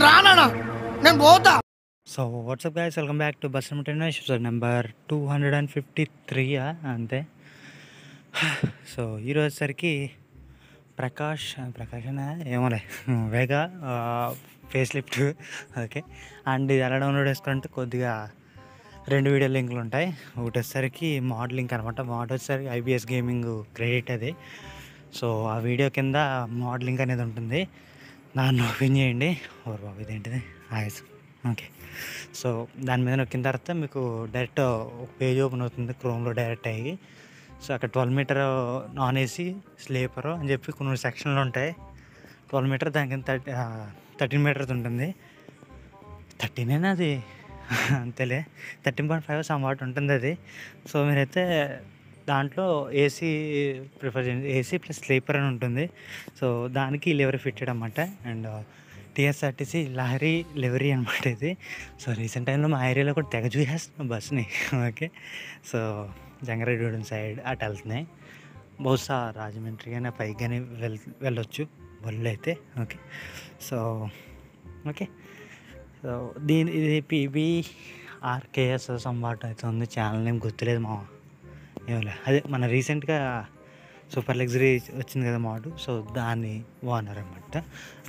నేను రానా, నేను పోతా. So WhatsApp guys, welcome back to bus episode number 253 అంతే. సో ఈరోజు సరికి ప్రకాష్ అనే ఏమోలే వేగా ఫేస్ లిఫ్ట్ ఓకే. అండ్ ఇది ఎలా డౌన్లోడ్ చేసుకుంటే కొద్దిగా 2 వీడియో లింకులు ఉంటాయి. ఒకటి వచ్చేసరికి మోడ్ లింక్ అనమాట. మోడ్ వచ్చేసరికి ఐబిఎస్ గేమింగ్ క్రెడిట్ అది. సో ఆ వీడియో కింద మోడ్ లింక్ అనేది ఉంటుంది, దాన్ని ఓపెన్ చేయండి. ఓర్ బాబు ఇదేంటిది ఓకే. సో దాని మీద నొక్కిన తర్వాత మీకు డైరెక్ట్ ఒక పేజ్ ఓపెన్ అవుతుంది క్రోమ్లో డైరెక్ట్ అయ్యి. సో అక్కడ 12 మీటర్ నాన్ ఏసీ స్లీపరు అని చెప్పి కొన్ని సెక్షన్లు ఉంటాయి. 12 మీటర్, దాని కింద 13 మీటర్స్ ఉంటుంది. 13 అది అంతేలే, 13.5 సమ్వాట్ ఉంటుంది అది. సో మీరైతే దాంట్లో ఏసీ ప్రిఫర్ చేయండి. ఏసీ ప్లస్ స్లీపర్ అని ఉంటుంది. సో దానికి లెవరీ ఫిట్టెడ్ అన్నమాట. అండ్ టీఎస్ఆర్టీసీ లహరి లెవరీ అనమాట ఇది. సో రీసెంట్ టైంలో మా ఏరియాలో కూడా తెగ చూసేస్తున్నాం బస్ని ఓకే. సో జంగారెడ్డిగూడెం సైడ్ అటు వెళ్తున్నాయి. బహుశా రాజమండ్రి కానీ పైకి కానీ వెళ్ళొచ్చు బళ్ళు అయితే ఓకే. So okay. సో ఇది PBRKS సంవాట్ అయితే ఉంది. ఛానల్ నేమ్ గుర్తులేదు మా ఏమలే, అదే మన రీసెంట్గా సూపర్ లగ్జరీ వచ్చింది కదా మోడ్. సో దాన్ని ఓనర్ అనమాట.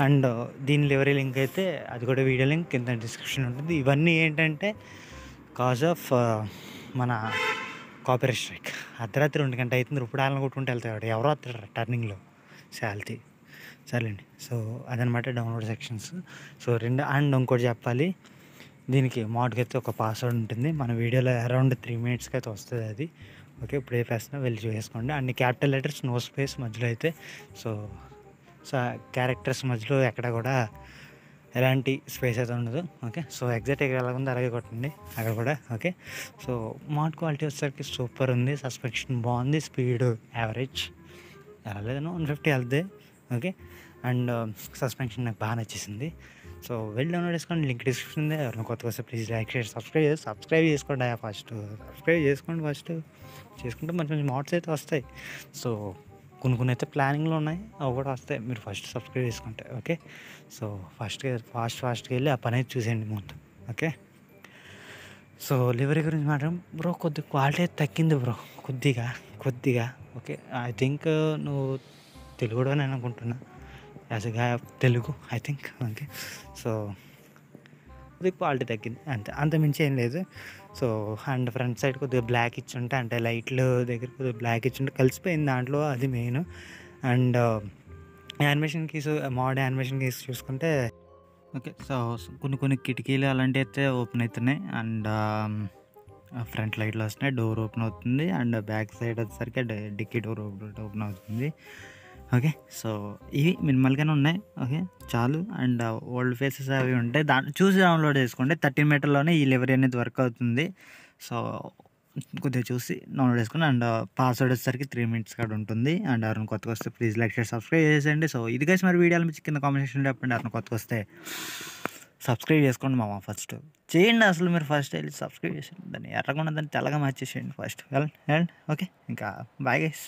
అండ్ దీని లెవరీ లింక్ అయితే అది కూడా వీడియో లింక్ కింద డిస్క్రిప్షన్ ఉంటుంది. ఇవన్నీ ఏంటంటే కాజ్ ఆఫ్ మన కాపీరైట్ స్ట్రైక్. అర్ధరాత్రి 2 గంటల అవుతుంది, ఇప్పుడు ఆలను కొట్టుకుంటూ వెళ్తాడు ఎవరో వస్తాడు టర్నింగ్లో శాలిటీ సరేండి. సో అదనమాట డౌన్లోడ్ సెక్షన్స్. సో అండ్ ఇంకోటి చెప్పాలి, దీనికి మోడ్కి అయితే ఒక పాస్వర్డ్ ఉంటుంది. మన వీడియోలో అరౌండ్ 3 మినిట్స్కి అయితే వస్తుంది అది ఓకే. ఇప్పుడు ఏ ప్రశ్న వెళ్ళి చూసుకోండి. అన్ని క్యాపిటల్ లెటర్స్, నో స్పేస్ మధ్యలో అయితే. సో క్యారెక్టర్స్ మధ్యలో ఎక్కడ కూడా ఎలాంటి స్పేస్ అయితే ఉండదు ఓకే. సో ఎగ్జాక్ట్గా ఎలా ఉందో అలాగే కొట్టండి అక్కడ కూడా ఓకే. సో మోడ్ క్వాలిటీ వచ్చేసరికి సూపర్ ఉంది. సస్పెన్షన్ బాగుంది. స్పీడ్ యావరేజ్ ఎలా లేదనో 150 వెళ్తే ఓకే. అండ్ సస్పెన్షన్ నాకు బాగా నచ్చేసింది. సో వెళ్ళి డౌన్లోడ్ చేసుకోండి, లింక్ డిస్క్రిప్షన్ ఉంది. ఎవరైనా కొత్తగా వస్తే ప్లీజ్ లైక్ షేర్ సబ్స్క్రైబ్ చేసుకోండి. సబ్స్క్రైబ్ చేసుకుంటే మంచి మంచి మోడ్స్ అయితే వస్తాయి. సో కొన్ని అయితే ప్లానింగ్లో ఉన్నాయి, అవి కూడా వస్తాయి మీరు ఫస్ట్ సబ్స్క్రైబ్ చేసుకుంటే ఓకే. సో ఫాస్ట్గా వెళ్ళి ఆ పని అయితే చూసేయండి ముందు ఓకే. సో లివరీ గురించి మాత్రం బ్రో కొద్దిగా క్వాలిటీ అయితే తగ్గింది బ్రో, కొద్దిగా ఓకే. ఐ థింక్ నువ్వు తెలుగు కూడా నేను అనుకుంటున్నా, as a guy of Telugu I think okay. So కొద్దిగా క్వాలిటీ తగ్గింది అంత మించి ఏం లేదు. సో అండ్ ఫ్రంట్ సైడ్ కొద్దిగా బ్లాక్ ఇచ్చుంటే, అంటే లైట్లు దగ్గర కొద్దిగా బ్లాక్ ఇచ్చుంటే కలిసిపోయింది దాంట్లో, అది main. And animation keys, mode animation keys చూసుకుంటే ఓకే. సో కొన్ని కిటికీలు అలాంటివి అయితే ఓపెన్ అవుతున్నాయి. అండ్ ఫ్రంట్ లైట్లు వస్తున్నాయి, డోర్ ఓపెన్ అవుతుంది. అండ్ బ్యాక్ సైడ్ వచ్చేసరికి డిక్కీ డోర్ ఓపెన్ అవుతుంది ఓకే. సో ఇవి మినిమల్గానే ఉన్నాయి ఓకే, చాలు. అండ్ ఓల్డ్ ఫేసెస్ అవి ఉంటాయి, దాంట్లో చూసి డౌన్లోడ్ చేసుకోండి. 13 మీటర్లోనే ఈ లెవరీ అనేది వర్క్ అవుతుంది. సో కొద్దిగా చూసి డౌన్లోడ్ చేసుకోండి. అండ్ పాస్వర్డ్ వచ్చేసరికి 3 మినిట్స్ కాడ ఉంటుంది. అండ్ ఎవరైనా కొత్తగా వస్తే ప్లీజ్ లైక్ షేర్ సబ్స్క్రైబ్ చేసేయండి. సో ఇది గైస్ మరి వీడియోలు మీకు కింద కామెంట్ సెక్షన్లో చెప్పండి. ఎవరైనా కొత్తగా వస్తే సబ్స్క్రైబ్ చేసుకోండి మామ, ఫస్ట్ చేయండి. అసలు మీరు ఫస్ట్ వెళ్ళి సబ్స్క్రైబ్ చేసేయండి, దాన్ని ఎర్రకుండా దాన్ని తెల్లగా మార్చేసేయండి ఫస్ట్. ఓకే. ఇంకా బాయ్ గైస్.